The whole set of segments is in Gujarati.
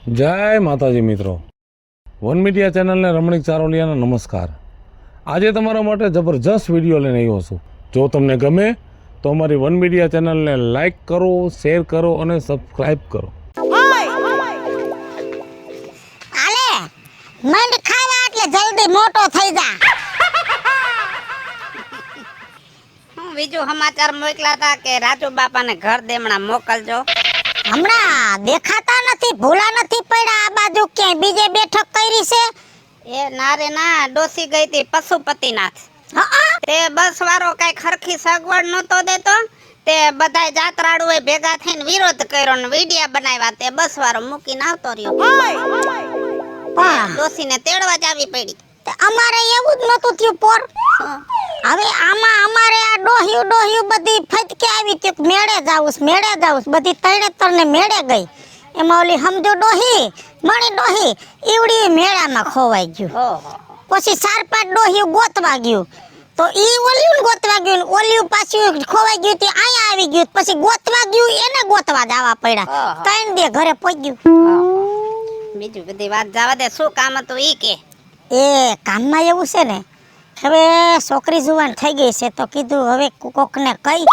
જય માતાજી મિત્રો, વન મીડિયા ચેનલને રમણીક ચારોલિયાના નમસ્કાર। આજે તમારા માટે જબરજસ્ત વિડીયો લઈને આવ્યો છું। જો તમને ગમે તો અમારી વન મીડિયા ચેનલને લાઈક કરો, શેર કરો અને સબસ્ક્રાઈબ કરો। આલે મંડ ખાવા એટલે જલ્દી મોટો થઈ જા। હું બીજું સમાચાર મોકલા હતા કે રાજુ બાપાને ઘર દેમણા મોકલજો। હમણાં દેખાતા નથી, ભૂલા નથી પડ્યા। આ બાજુ ક્યાંય બીજે બેઠક કરી છે? એ ના રે ના, ડોસી ગઈ હતી પશુપતિનાથ। તે બસ વાળો કઈ ખરખી સગવડ નતો દેતો, તે બધાય જાત્રાળુએ ભેગા થઈને વિરોધ કર્યો ને વિડિયા બનાવ્યા। તે બસ વાળો મૂકીને આવતો રહ્યો, ડોસીને તેડવા જ આવી પડી। અમારે એવું જ નતું થયું પોર। હવે આમાં અમારે આ ડોહ્યું બધી ફટકે આવી કે મેળે જાઉસ બધી તણે તરને મેળે ગઈ। એમાં ઓલી સમજો ડોહી મણી ડોહી ઈવડી મેળામાં ખોવાઈ ગયું। પછી 4-5 ડોહ્યું ગોતવા ગયું તો ઈ ઓલિયું ગોતવા ગયું, ઓલિયું પાછું ખોવાઈ ગયું તે અહીંયા આવી ગયું, પછી ગોતવા ગયું એને ગોતવા જવા પડ્યા। ત્રણ દે ઘરે પહોંચ્યું। બીજું બધી વાત જવા દે, શું કામ હતું ઈ કે? એ કામમાં એવું છે ને, હવે છોકરી જુવાન થઈ ગઈ છે તો કીધું હવે કોકને કઈ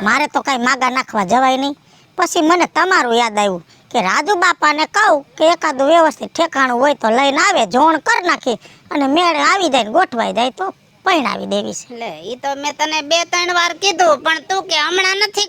મારે તો કઈ માગા નાખવા જવાય નહીં। પછી મને તમારું યાદ આવ્યું કે રાજુ બાપાને કહું કે એકાદું વ્યવસ્થિત ઠેકાણું હોય તો લઈને આવે, જોણ કરી નાખી અને મેળે આવી જાય ને ગોઠવાઈ જાય તો પરણાવી દેવી છે। લે ઈ તો મેં તને 2-3 વાર કીધું, પણ તું કે હમણાં નથી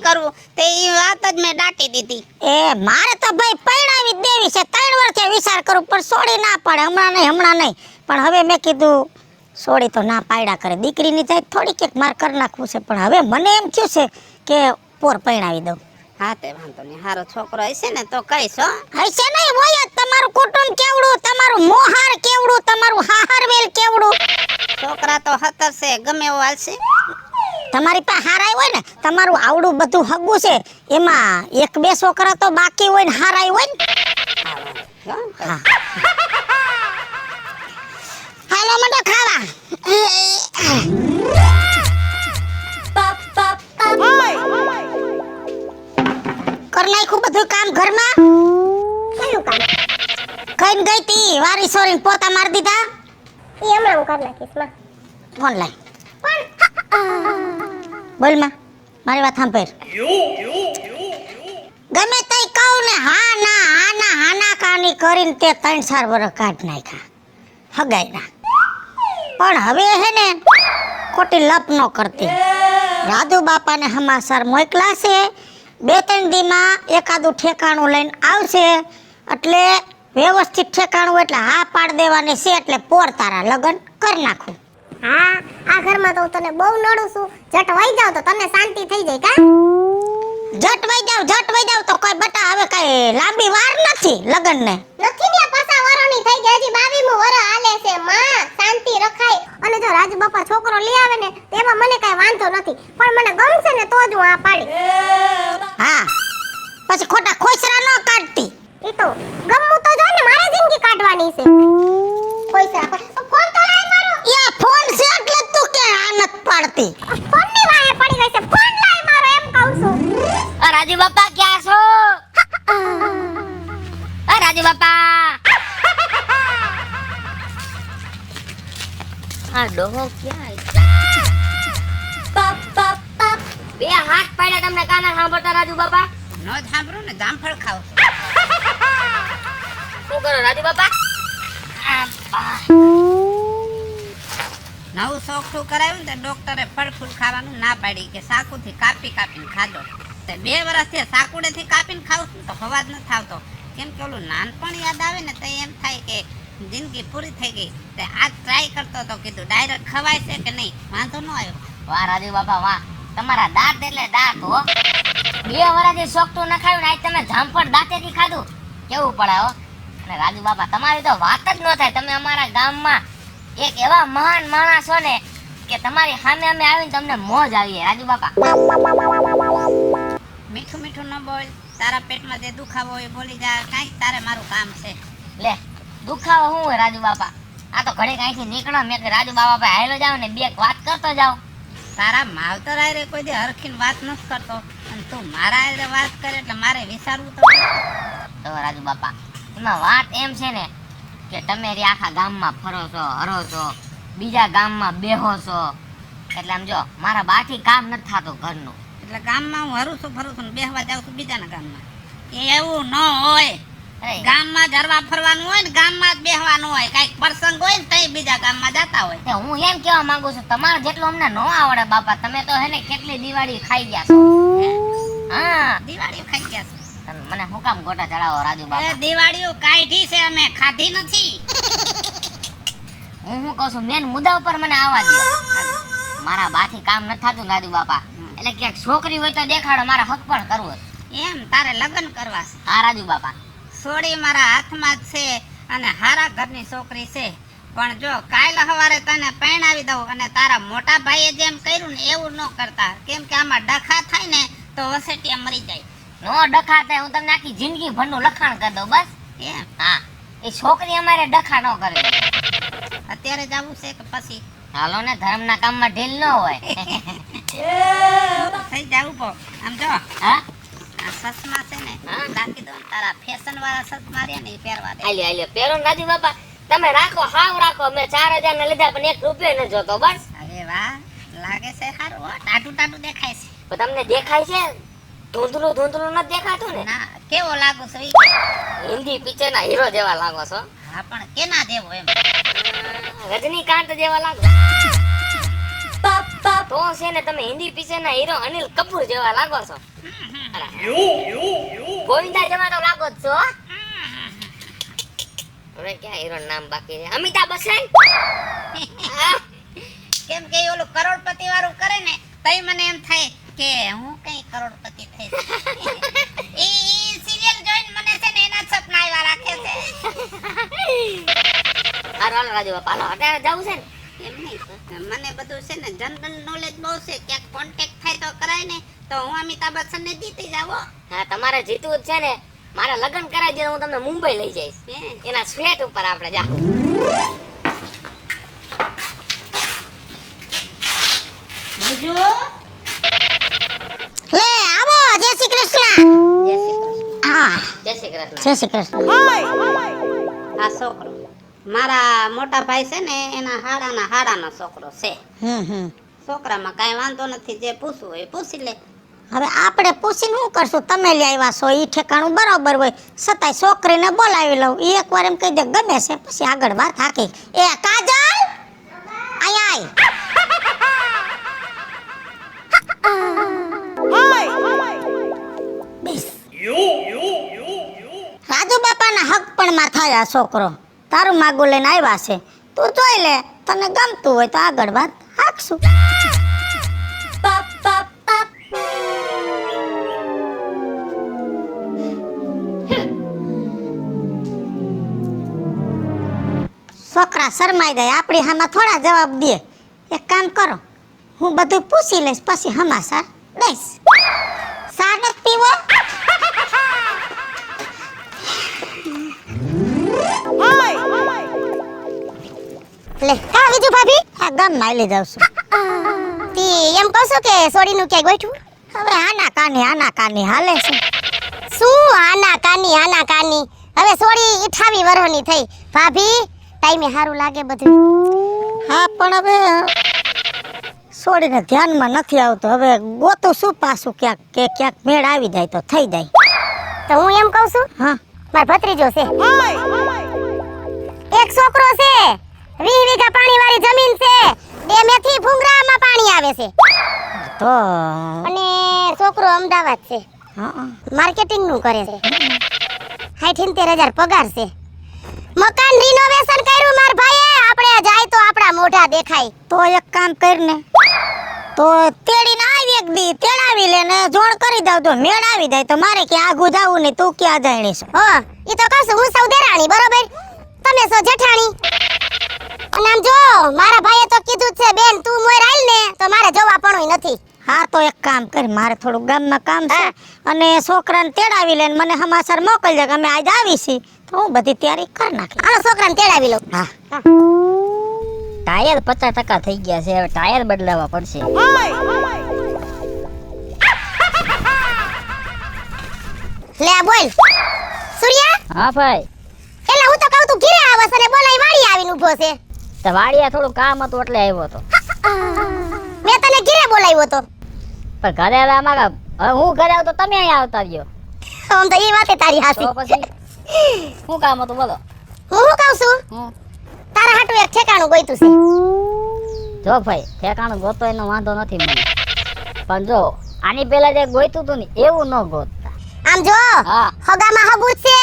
કરવું તે ઈ વાત જ મેં દાટી દીધી। એ મારે તો ભાઈ પરણાવી જ દેવી છે, 3 વર્ષથી વિચાર કરું પણ સોડી ના પડે, હમણાં નહીં। પણ હવે મેં કીધું સોડી તો ના પાડ્યા કરે, દીકરીની જાય થોડી કેક માર કરી નાખવું છે, પણ હવે મને એમ થયું છે કે પોર પરણાવી દઉં। હા તે વાંધો નહીં, હારો છોકરો હશે ને તો કહીશ હો। હશે નહીં હોય જ, તમારું કુટુંબ કેવડું, તમારું મોહાર કેવડું, તમારું હાહારવેલ કેવડું। છોકરા તો 17 છે, ગમે એવો હાલશે। તમારી પાસે હારાય હોય ને, તમારું આવડું બધું હગું છે, એમાં 1-2 છોકરા તો બાકી હોય ને હારાય હોય ને। હા હાલો મને ખાવા કર નાખ્યું બધું કામ ઘરમાં? કયું કામ? કઈ ગઈ તી વારી સોરીને પોતા મારી દીધા? એ હમણાં હું કરી નાખીશ માં। ફોન લાય બોલ માં, મારી વાત સાંભળ। ગમે તઈ કહું ને હા ના કાની કરીને તે 3-4 વર્ષ કાઢ નાખ્યા હગાઈના, પણ હવે હે ને ખોટી લપ ન કરતી। રાજુ બાપાને સમાચાર મોકલા છે, 2-3 દીમાં એકાદું ઠેકાણું લઈને આવશે, એટલે વ્યવસ્થિત ઠેકાણું એટલે હા પાડ દેવાની છે, એટલે પોર તારા લગન કરી નાખું। હા આ ઘરમાં તો હું તને બહુ નડું છું, જટ વઈ જાવ તો તને શાંતિ થઈ જાય કા? જટ વઈ જાવ તો કોઈ બટા હવે કઈ લાંબી વાર નથી લગનને। નથી ને પાછા વરોની થઈ ગઈ, હજી 22મું વર હાલે છે માં, શાંતિ રખાય। અને જો રાજુ બાપા છોકરો લઈ આવે ને તેમાં મને કઈ વાંધો નથી, પણ મને ગમશે ને તો જ હું આ પાડી। હા પછી ખોટા ખોસરા ન કાઢતી। ઈ તો ગમવું તો જો ને, મારે જિંદગી કાઢવાની છે। પૈસા ફોન તો લાય મારો। યા ફોન છે એટલે તું કે આનત પાડતી? ફોન ની વાહે પડી ગઈ છે, ફોન લાય મારો એમ કહું છું। રાજુ બાપા ક્યાં છો? રાજુ બાપા આ ડોહો ક્યાં? બે હાથ પાડ્યા તમને કાના સાંભળતા રાજુ બાપા? નો સાંભળો ને, જામફળ ખાવ। શું કરો રાજુ બાપા? નવું સોખું કરાવ્યું ને ડોક્ટરે ફળ ફૂલ ખાવાનું ના પાડી કે સાકુથી કાપીને ખાધો। તે 2 વર્ષથી સાકુડેથી કાપીને ખાવ છું તો હવા જ ન થાવતો, કેમ કે ઓલું નાનપણ યાદ આવે ને તો એમ થાય કે જિંદગી પૂરી થઈ ગઈ। તે આજ ટ્રાય કરતો તો, કીધું ડાયરેક્ટ ખવાય છે કે નહીં, વાંધો ન આવ્યો। વાહ રાજુ બાપા વાહ, તમારા દાંત એટલે દાંત હો। 2 વર્ષથી સોખતું ન ખાયું ને આજ તમે જામફળ દાંતેથી ખાધું, કેવું પડે હો। અને રાજુ બાપા તમારી તો વાત જ ન થાય, તમે અમારા ગામમાં એક એવા મહાન માણસ છો ને કે તમારી સામે અમે આવીને તમને મોજ આવીએ। રાજુ બાપા મીઠું ન બોલ, તારા પેટમાં જે દુખાવો હોય બોલી જા, કાંઈ તારે મારું કામ છે। લે દુખાવો શું હોય રાજુ બાપા? આ તો ઘડી કાંઈથી નીકળો, મેં કે રાજુ બાપા ભાઈ હાલો જાવ ને 2 વાત કરતો જાવ। તારા માવતર આરે કોઈ દે હરખીને વાત નથી કરતો, અને તું મારા આરે વાત કરે એટલે મારે વિચારવું તો તો રાજુ બાપા એમાં વાત એમ છે ને કે તમે રે આખા ગામમાં ફરો છો હરો છો બીજા ગામમાં બેહો છો એટલે આમ જો મારા બાથી કામ નથી થતું ઘરનું. એટલે ગામમાં હું હરું છું ફરું છું ને બેહવા જાઉં છું બીજાના ગામમાં. એવું ન હોય. અરે ગામમાં જ હરવા ફરવાનું હોય ને ગામમાં જ બેહવાનું હોય. કાંઈક પ્રસંગ હોય ને તઈ બીજા ગામમાં જતા હોય. તે હું એમ કહેવા માંગુ છું તમારે જેટલું અમને ન આવડે બાપા તમે તો હે ને કેટલી દિવાળી ખાઈ ગયા છો. હા દિવાળીઓ ખાઈ ગયા છે. તમે મને શું કામ ગોટા ચડાવો રાજુ એ બાપા. દિવાળીઓ કાઢી છે અમે ખાધી નથી. હું શું કહું છું મેન મુદ્દા ઉપર મને આવવા દો. મારા બાથી કામ નથી થતું રાજુ બાપા એટલે ક્યાંક છોકરી હોય તો દેખાડો મારા હક પણ કરવું છે. એમ તારે લગ્ન કરવા છે. હા રાજુ બાપા સોડી મારા હાથમાં જ છે અને હારા ઘરની છોકરી છે. પણ જો કાલ સવારે તને પરણાવી દઉં અને તારા મોટા ભાઈએ જેમ કર્યું ને એવું ન કરતા. કેમ કે આમાં ડખા થાય ને તો વસેટિયા મરી જાય. નો ડખા થાય હું તમને આખી જિંદગી ભરનું લખાણ કરી દઉં બસ. એમ હા એ છોકરી અમારે ડખા ન કરે. અત્યારે જવું છે કે પછી હાલો ને ધર્મના કામમાં ઢીલ ન હોય. થઈ જવું પો. આમ જો હા આ સસમા છે ને હા. રાખી દો ને તારા ફેશન વાળા સસમા રહ્યા ને એ પહેરવા દે. આલ્યો આલ્યો પહેરો ને રાજુ બાપા તમે રાખો હાવ રાખો મેં 4000 ને લીધા પણ 1 રૂપિયો ન જોતો બસ. અરે વાહ લાગે છે સારું હો. ટાટું ટાટું દેખાય છે. પણ તમને દેખાય છે ધૂંધળું ધૂંધળું નથી દેખાતું ને. ના કેવો લાગુ છે ઈ? હિન્દી પિક્ચર ના હીરો જેવા લાગો છો. હા પણ કેના જેવો એમ? રજનીકાંત જેવા લાગો. તો છે ને તમે હિન્દી પિક્ચર ના હીરો અનિલ કપૂર જેવા લાગો છો. ગોવિંદા જેવા તો લાગો જ છો. હવે ક્યાં હીરો નામ બાકી છે અમિતાભ બચ્ચન. કેમ કે ઓલું કરોડપતિ વાળું કરે ને તઈ મને એમ થાય કે હું કઈ કરોડપતિ થઈશ. ઈ સિરિયલ જોઈને મને છે ને એના સપના આવ્યા રાખે છે. હાલો હાલો રાજુ બાપા હાલો અત્યારે જવું છે ને. એમ નહીં મને બધું છે ને જનરલ નોલેજ બહુ છે. ક્યાંક કોન્ટેક્ટ થાય તો કરાય ને તો હું અમિતાભ બચ્ચન ને જીતી જાવો. હા તમારે જીતવું જ છે ને મારા લગ્ન કરાવી દે હું તમને મુંબઈ લઈ જઈશ એના સ્વેટ ઉપર આપણે જા. બીજું લે આવો જય શ્રી કૃષ્ણ. જય શ્રી કૃષ્ણ. હા જય શ્રી કૃષ્ણ. જય શ્રી કૃષ્ણ. આ છોકરો મારા મોટા ભાઈ છે ને એના હાડાનો છોકરો છે. છોકરામાં કાંઈ વાંધો નથી. જે પૂછવું હોય એ પૂછી લે. હવે આપણે પૂછીને શું કરશું? તમે લઈ આવ્યા છો ઈ ઠેકાણું બરોબર હોય છતાંય છોકરીને બોલાવી લઉં. ઈ એકવાર એમ કહી દે ગમે છે પછી આગળ વાત હાકી. એ કાજલ આય આય. બેસ. રાજુ બાપાના હક પણ માં થાય આ છોકરો. તારું માગું લઈને આવ્યા છે તું જોઈ લે. તને ગમતું હોય તો આગળ વાત હાકશું. છોકરા શરમાઈ જાય આપણી હામાં થોડા જવાબ દે. એક કામ કરો હું બધું પૂછી લઈશ પછી હમાસાર દઈશ. સાર નથી પીવો? લે હા વિજુ ભાભી આ ગામમાં લઈ જાઉં છું. તી એમ કહો છો કે સોડીનું ક્યાંય ગોઠવું? હવે આના કાની હાલે છે. શું આના કાની હવે સોડી 28 વર્ષની થઈ. ભાભી ટાઈમે સારું લાગે બધું. હા પણ હવે છોડીને ધ્યાનમાં નથી આવતો. હવે ગોતું શું પાછું ક્યાંક મેળ આવી જાય તો થઈ જાય. તો હું એમ કહું છું હા મારો ભત્રીજો છે એક છોકરો છે 20 વીઘા પાણીવાળી જમીન છે. 2 મેથી ભૂંગરામાં પાણી આવે છે તો અને છોકરો અમદાવાદ છે. હા માર્કેટિંગ નું કરે છે. 78,000 પગાર છે. મકાન રિનોવેશન કર્યું માર ભાઈએ. આપણે જાય તો આપણા મોઢા દેખાય. તો એક કામ કરને તો તેડીને આવી એક દી તેડાવી લે ને જોણ કરી દઉં તો મેળ આવી જાય તો મારે કે આગુ જાવું નહીં. તું ક્યાં જાણી છો? હો ઈ તો કહું છું હું સૌ દેરાણી બરોબર તમે સો જેઠાણી. અને આમ જો મારા ભાઈએ તો કીધું જ છે બેન તું મોર આલ ને તો મારે જવા પણ નથી. હા તો એક કામ કર મારે થોડું ગામમાં કામ છે અને છોકરાને તેડાવી લે ને મને સમાચાર મોકલજે કે અમે આજ આવી છીએ તો હું બધી તૈયારી કરી નાખી. હાલો છોકરાને તેડાવી લઉં. હા ટાયર 50% થઈ ગયા છે હવે ટાયર બદલાવા પડશે. લે આ બોલ સૂર્યા હા ભાઈ એટલે હું તો કહું તું ઘરે આવસ અને બોલાઈ વાડી આવીને ઊભો છે તો વાડિયા થોડું કામ હતું એટલે આવ્યો હતો મેં તને ઘરે બોલાવ્યો તો પણ ઘરે હવે અમારા હવે હું ઘરે આવતો તમે અહીંયા આવતા રહ્યો આમ તો એ વાતે તારી તો હાસી પછી શું કામ હતું બોલો હું કહું છું હું તારા હાટુ એક ઠેકાણું ગોઈતું છે જો ભાઈ ઠેકાણું ગોતો એનો વાંધો નથી મને પણ જો આની પહેલા જે ગોઈતું હતું ને એવું ન ગોતતા આમ જો હા હગામાં હબૂત છે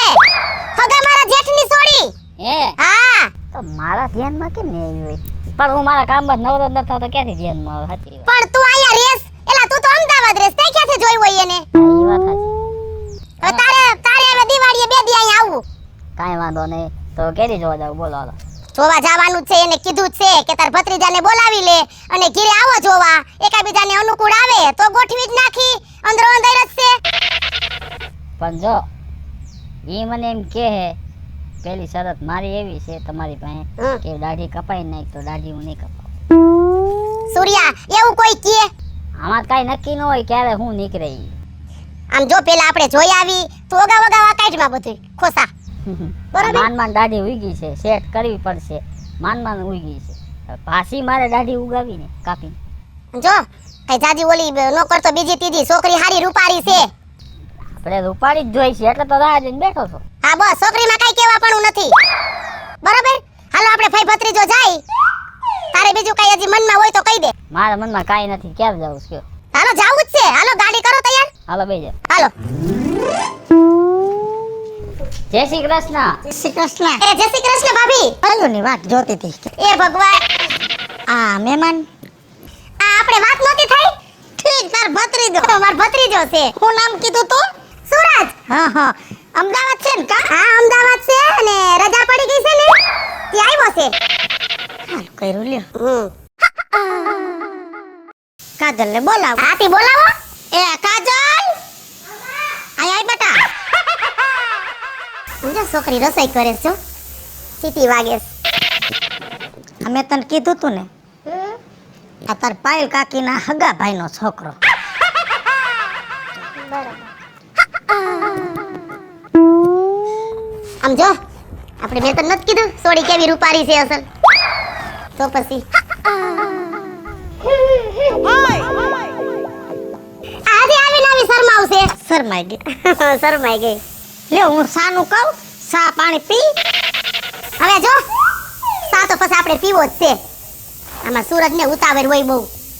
હગા મારા જેઠની સોડી હે હા તો મારા ધ્યાનમાં કેમ નહીં આવી હોય પણ હું મારા કામમાં નવરો ન થતો ક્યાંથી ધ્યાનમાં આવે સાચી વાત પણ તું અહીંયા રેસ એલા તું તો અમદાવાદ રેસ તે ક્યાંથી જોઈ હોય એને હા, એ વાત સાચી હવે તારે હવે દિવાળીએ બે દી અહીંયા આવું કાંઈ વાંધો નહીં તો કેરી જોવા જાવ બોલો હાલો જોવા જવાનું છે એને કીધું જ છે કે તાર ભત્રીજાને બોલાવી લે અને ઘરે આવો જોવા એકાબીજાને અનુકૂળ આવે તો ગોઠવી જ નાખી અંદરો અંદર જ છે પણ જો એ મને એમ કહે પેલી શરત મારી એવી છે તમારી પાસે હમ. કે દાઢી કપાઈ નાખ તો દાઢી હું નહીં કપાવું સૂર્યા એવું કોઈ કહે આમાં કાંઈ નક્કી ન હોય ક્યારે હું નીકળે ઈ. આમ જો પેલા આપણે જોઈ આવી તો ઓગા વગા કાઢમાં બધું ખોસા બરાબર. માન માન દાઢી ઉગી છે સેટ કરવી પડશે માન માન ઉગી છે હવે પાછી મારે દાઢી ઉગાવી ને કાપી જો કઈ જાજી ઓલી નો કરતો બીજી ત્રીજી છોકરી હારી રૂપારી છે આપણે રૂપાળી જ જોઈ છે એટલે તો રાહ જોઈને બેઠો છો હા બસ છોકરીમાં કઈ કેવા પણ નથી બરાબર હાલો આપણે ભાઈ ભત્રીજો જાય તારે બીજું કઈ હજી મનમાં હોય તો કહી દે મારા મનમાં કાંઈ નથી ક્યારે જવું છે કયો હાલો જાવું જ છે હાલો ગાડી કરો તૈયાર હાલો બે જાઓ હાલો જય શ્રી કૃષ્ણ જય શ્રી કૃષ્ણ એ જય શ્રી કૃષ્ણ ભાભી ભાઈઓની વાત જોતી હતી એ ભગવાન આ મહેમાન આ આપણે વાત નહોતી થઈ ઠીક તાર ભત્રીજો માર ભત્રીજો છે શું નામ કીધું તું સુરજ હા હા અમદાવાદ છે ને કા હા અમદાવાદ છે અને રજા પડી ગઈ છે ને ત્યાં આવ્યો છે હાલ કર્યું લ્યો હમ કાજલ ને બોલાવ આથી બોલાવો એ કાજલ આય આય બેટા સમજો છોકરી રસોઈ કરે છે જો સીટી વાગે છે. અમે તને કીધું તું ને આ તાર પાયલ કાકીના હગા ભાઈનો છોકરો આમ જો આપણે મેં તો નથી કીધું સોડી કેવી રૂપારી છે અસલ તો પછી આજે આવીને આવી શરમાવશે શરમાઈ ગઈ શરમાઈ ગઈ લ્યો હું સાનું કહું સા પાણી પી હવે જો સા તો પછી આપણે પીવો જ છે આમાં સૂરજને ઉતાવળ હોય બહુ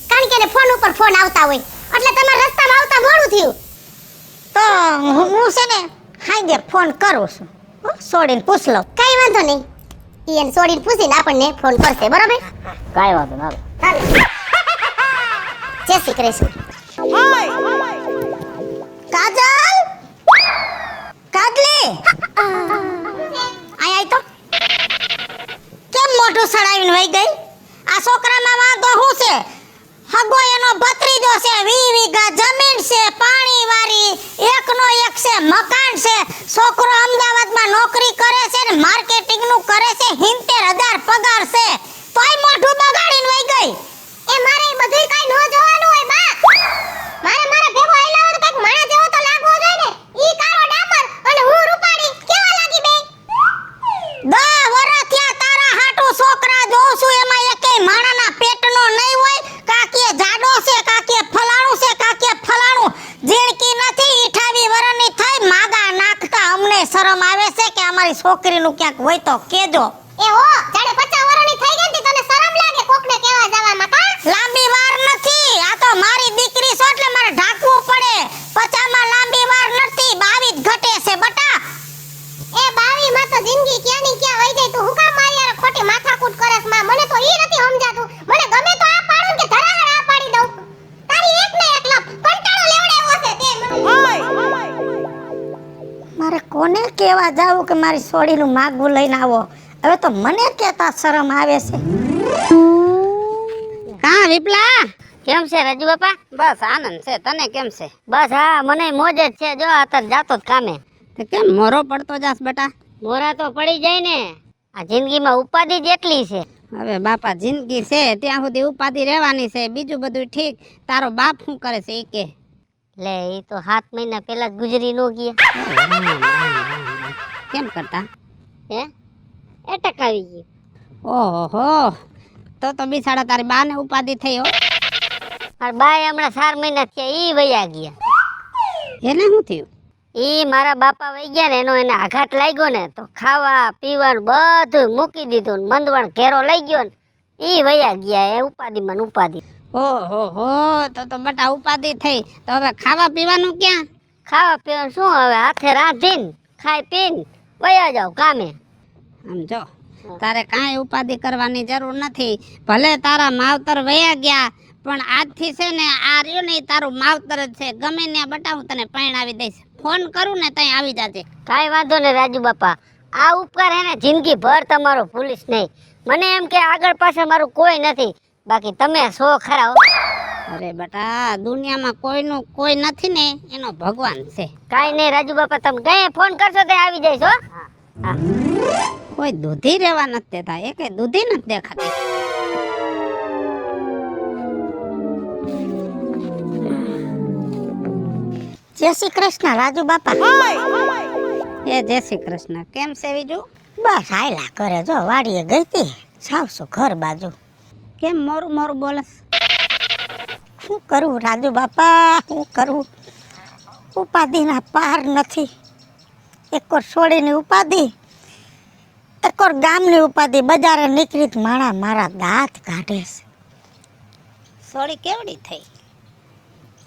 કારણ કે એને ફોન ઉપર ફોન આવતા હોય એટલે તમારા રસ્તામાં આવતા મોડું થયું તો હું છે ને હાઈ ફોન કરું છું હો, છોડીને પૂછ લો કઈ વાંધો નહીં ઈ એને છોડીને પૂછીને આપણને ફોન કરશે બરોબર કાંઈ વાંધો ના હાલો. હાલો. જય શ્રી કૃષ્ણ કાજલ કાજલી આય આય તો કેમ મોઢું સડાવીને વઈ ગઈ આ છોકરામાં વાંધો શું છે હગો એનો ભત્રીજો છે 20 વીઘા જમીન છે પાણી વાળી એકનો એક છે મકાન છે છોકરો અમદાવાદમાં નોકરી કરે છે ને માર્કેટિંગ નું કરે છે 70,000 પગાર છે તોય મોઢું બગાડીને વઈ ગઈ એ મારે ઈ બધુંય કાઈ નો જોવાનું હોય બા મારે મારા ભેગો આયલા હોય તો કાઈક માણા જેવો તો લાગવો જોઈએ ને ઈ કારો ડામર અને હું રૂપાડી કેવા લાગી બે 10 વર્ષ થયા તારા હાટુ છોકરા જોઉં છું એમાં એકેય માણાના પેટનો નહીં હોય કાકીએ જાડો છે કાકીએ ફલાણું છે કાકીએ ફલાણું જીણકી નથી 28 વર્ષની થઈ માગા નાખતા અમને શરમ આવે છે કે અમારી છોકરીનું ક્યાંક હોય તો કેજો એ હો જાણે 50 વર્ષની થઈ ગઈ ને તને શરમ લાગે કોકને કેવા જવામાં કા લાંબી વાર નથી આ તો મારી દીકરી છે એટલે મારે ઢાંકવું પડે 50 માં લાંબી વાર નથી 22 ઘટે છે બટા એ 22 માં તો જિંદગી ક્યાંની ક્યાં વઈ જાય તું હું કામ મારી યાર ખોટી માથાકૂટ કરસ માં મને તો ઈ નથી સમજાતું મને ગમે તો આ પાડું કે ધરાવર આ પાડી દઉં તારી એક ને એક લપ કંટાળો લેવડાવ્યો છે તે મને મારે કોને કેવા જાવું કે મારી સોડીનું માગવું લઈને આવો હવે તો મને કેતા શરમ આવે છે હા વિપલા કેમ છે રાજુ બાપા બસ આનંદ છે તને કેમ છે બસ હા મને મોજ જ છે જો અત્યારે જાતો જ કામે તે કેમ મોરો પડતો જાસ બેટા મોરા તો પડી જાય ને આ જિંદગીમાં ઉપાધિ જેટલી છે હવે બાપા જિંદગી છે ત્યાં સુધી ઉપાધિ રહેવાની છે બીજું બધું ઠીક તારો બાપ શું કરે છે એ કે લે એ તો 7 મહિના પહેલા જ ગુજરી નો ગયા કેમ કરતા હે એટક આવી ગયું. ઓહો તો બિસાડા તારી બાને ઉપાધિ થઈ હો. મારા બાએ હમણાં 4 મહિના થયા ઈ વયા ગયા. એને શું થયું? ઈ મારા બાપા વહી ગયા ને એનો એને આઘાત લાગ્યો ને તો ખાવા પીવાનું બધું મૂકી દીધું ને મંદવણ ઘેરો લઈ ગયો ને ઈ વયા ગયા એ ઉપાધિમાં ને ઉપાધિ. ઓહો તો બટા ઉપાધિ થઈ તો હવે ખાવા પીવાનું ક્યાં? ખાવા પીવાનું શું હવે હાથે રાંધીને ખાઈ પીને વયા જાવ કામે. સમજો તારે કાંઈ ઉપાધિ કરવાની જરૂર નથી. ભલે તારા માવતર વયા ગયા પણ આજથી છે ને આ રહ્યું ને ઈ તારું માવતર જ છે. ગમે ત્યાં બટા હું તને પરણાવી દઈશ. ફોન કરું ને તઈ આવી જાજે. કાંઈ વાંધો ને રાજુ બાપા, આ ઉપકાર હે ને જિંદગી ભર તમારો ભૂલીશ નહીં. મને એમ કે આગળ પાછળ મારું કોઈ નથી, બાકી તમે સો ખરા હો. અરે બટા દુનિયામાં કોઈનું કોઈ નથી ને એનો ભગવાન છે. કાંઈ નહીં રાજુ બાપા, તમે કઈ ફોન કરશો તો આવી જઈશ હો. હા કોઈ દૂધી રહેવા નથી દેતા, એકે દૂધી નથી દેખાતી. જય શ્રી કૃષ્ણ રાજુ બાપા. એ જય શ્રી કૃષ્ણ. કેમ છે બીજું? બસ હાયલા કરે જો વાડીએ ગઈ તી સાવસો ઘર બાજુ. કેમ મોરું મોરું બોલસ? શું કરું રાજુ બાપા, શું કરું? ઉપાધિના પાર નથી. એકor છોડીની ઉપાધિ, એકor ગામની ઉપાધિ. બજારે નીકળી તો માણા મારા દાંત કાઢે છે. સોળી કેવડી થઈ?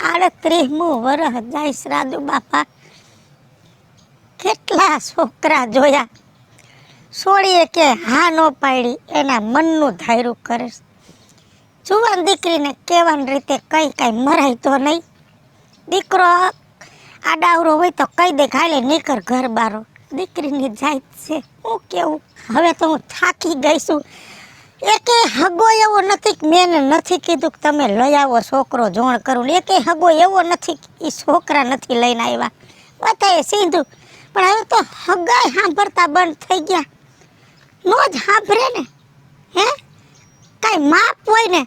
38મું વરસ જઈશ રાજુ બાપા. કેટલા છોકરા જોયા, છોડીએ કે હા નો પાડી એના મનનું ધાર્યું કરે છે. જુવાન દીકરીને કેવાની રીતે કઈ મરાય તો નહીં. દીકરો આડાવરો હોય તો કહી દે ખાલે નીકળ ઘર બારો. દીકરીની જાત છે હું કેવું. હવે તો હું થાકી ગઈ છું. એકે હગો એવો નથી કે મેં નથી કીધું કે તમે લઈ આવો છોકરો જોણ કરું. એકે હગો એવો નથી કે એ છોકરા નથી લઈને આવ્યા. બધાએ સીધું, પણ હવે તો હગાઈ સાંભળતા બંધ થઈ ગયા. નો જ સાંભળે ને, હે કાંઈ માપ હોય ને.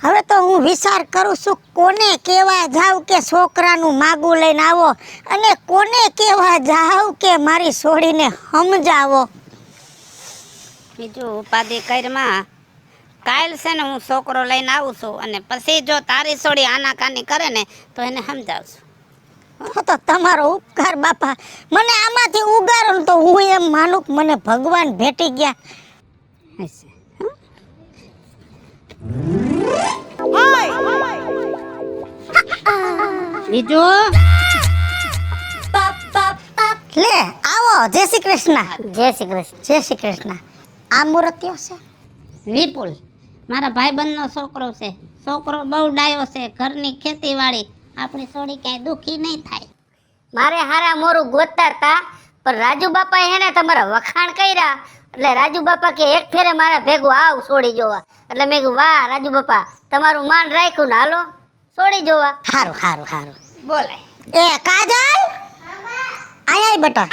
હવે તો હું વિચાર કરું છું કોને કહેવા જાવ કે છોકરાનું માગું લઈને આવો, અને કોને કહેવા જાવ કે મારી છોડીને સમજાવો. બીજું ઉપાધિ કરમાં કાલ છે ને હું છોકરો લઈને આવું છું, અને પછી જો તારી સોડી આનાકાની કરે ને તો એને સમજાવશું. તો તમારો ઉપકાર બાપા. મને આમાંથી ઉગારો ને તો હું એમ માનું કે મને ભગવાન ભેટી ગયા. હશે. બીજું લે આવો. જય શ્રી કૃષ્ણ. જય શ્રી કૃષ્ણ. જય શ્રી કૃષ્ણ. આ મૂર્તિઓ છે વિપુલ મારા ભાઈબંધનો છોકરો છે. છોકરો બહુ ડાયો છે, ઘરની ખેતીવાડી. આપણી સોડી ક્યાંય દુખી નહીં થાય. મારે હારા મોરું ગોતતા હતા, પણ રાજુ બાપાએ હે ને તમારા વખાણ કર્યા એટલે રાજુ બાપા કે એક ફેરે મારા ભેગું આવ સોડી જોવા. એટલે મેં કીધું વાહ રાજુ બાપા, તમારું માન રાખ્યું ને હાલો સોડી જોવા. સારું સારું સારું. બોલે એ કાજલ આય બેટા.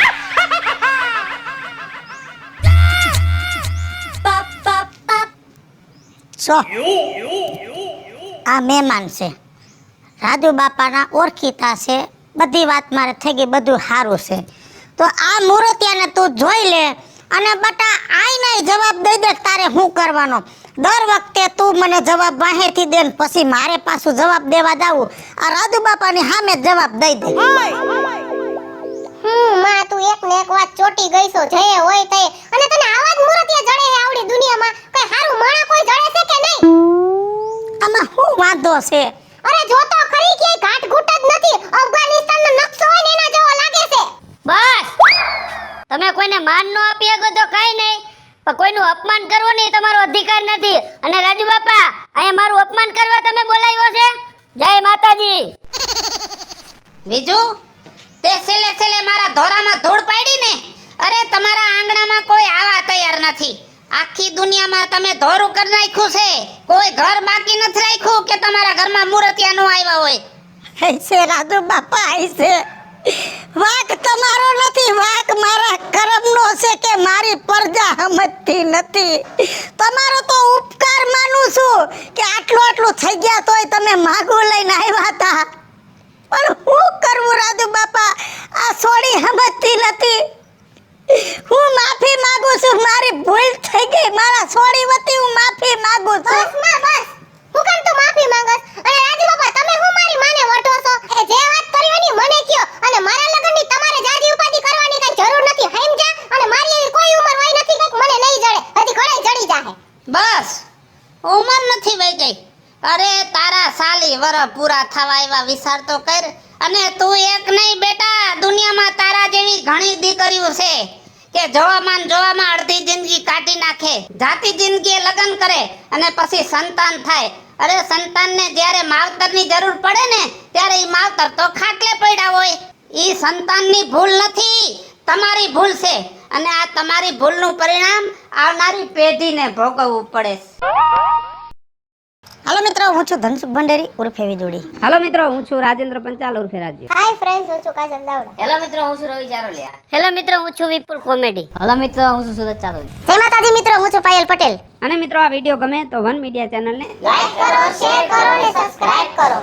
સો આ મહેમાન છે, રાજુ બાપાના ઓળખીતા છે. બધી વાત મારે થઈ ગઈ, બધું સારું છે. તો આ મૂર્તિયાને તું જોઈ લે, અને બટા આઈને જવાબ દઈ દે તારે શું કરવાનો. દર વખતે તું મને જવાબ વાહેથી દે ને પછી મારે પાછું જવાબ દેવા જાવું. આ રાજુ બાપાની સામે જવાબ દઈ દે. માં તું એક ને એક વાત ચોટી ગઈ છો, જય હોય તે. અને તને આવા જ મૂર્તિયા જડે હે આવડી દુનિયામાં? કઈ હારું માણા કોઈ જડે છે કે નહીં? આમાં શું વાંધો છે? અરે જો તો ખરી કે ઘાટ ઘૂટ જ નથી, અફઘાનિસ્તાનનો નકશો હોય ને એના જેવો લાગે છે. બસ તમે કોઈને માન ન આપી શકો તો કઈ નહીં, પણ કોઈનું અપમાન કરવો નહીં તમારો અધિકાર નથી. અને રાજુ બાપા અહીંયા મારું અપમાન કરવા તમે બોલાવ્યો છે? જય માતાજી. બીજું તે છેલ્લે મારા ધોરામાં ધૂળ પાડી ને. અરે તમારા આંગણામાં કોઈ આવા તૈયાર નથી. આખી દુનિયામાં તમે ધોરું કરી નાખ્યું છે. કોઈ ઘર બાકી નથી રાખ્યું કે તમારા ઘરમાં મૂર્તિયા નો આવ્યા હોય. છે રાજુ બાપા છે. વાક તમારો નથી, વાક મારા કર્મનો છે કે મારી પ્રજા સમજતી નથી. તમારો તો ઉપકાર માનું છું કે આટલું થઈ ગયા તોય તમે માગું લઈને આવ્યા હતા. પણ શું કરવું રાજુ બાપા, આ સોડી સમજતી નથી. મારા છોડી વતી હું માફી માંગુ છું બસ માં બસ હું કેમ તું માફી માંગસ અને રાજુ બાપા તમે હું મારી માને વઢો છો એ જે વાત કરી એની મને કયો અને મારા લગનની તમારે જાજી ઉપાધિ કરવાની કઈ જરૂર નથી સમજ્યા અને મારી એવી કોઈ ઉંમર હોય નથી કે મને નહીં જડે હજી ઘરે જડી જાહે બસ ઉંમર નથી વઈ ગઈ અરે તારા સાલી વર પૂરા થવા એવા વિચાર તો કર અને તું એક નહીં બેટા દુનિયામાં તારા જેવી ઘણી દીકરીઓ છે કે જોવામાં અડધી જિંદગી કાઢી નાખે જાતી જિંદગીએ લગ્ન કરે અને પછી સંતાન થાય અરે સંતાનને જ્યારે માવતરની જરૂર પડે ને ત્યારે ઈ માવતર તો ખાટલે પડ્યા હોય ઈ સંતાનની ભૂલ નથી તમારી ભૂલ છે અને આ તમારી ભૂલનું પરિણામ આવનારી પેઢીને ભોગવવું પડે હાલો મિત્રો હું છું ધનસુખ ભંડેરી ઉર્ફે વિદુડી હાલો મિત્રો હું છું રાજેન્દ્ર પંચાલ ઉર્ફે રાજ્ય હાય ફ્રેન્ડ્સ હું છું કાજલ દાવડા હેલો મિત્રો હું છું રવિ ચારોલિયા હેલો મિત્રો હું છું વિપુલ કોમેડી હાલો મિત્રો હું છું સુરત ચારોલિયા જય માતાજી મિત્રો હું છું પાયલ પટેલ અને મિત્રો આ વિડીયો ગમે તો વન મીડિયા ચેનલને લાઈક કરો શેર કરો અને સબસ્ક્રાઇબ કરો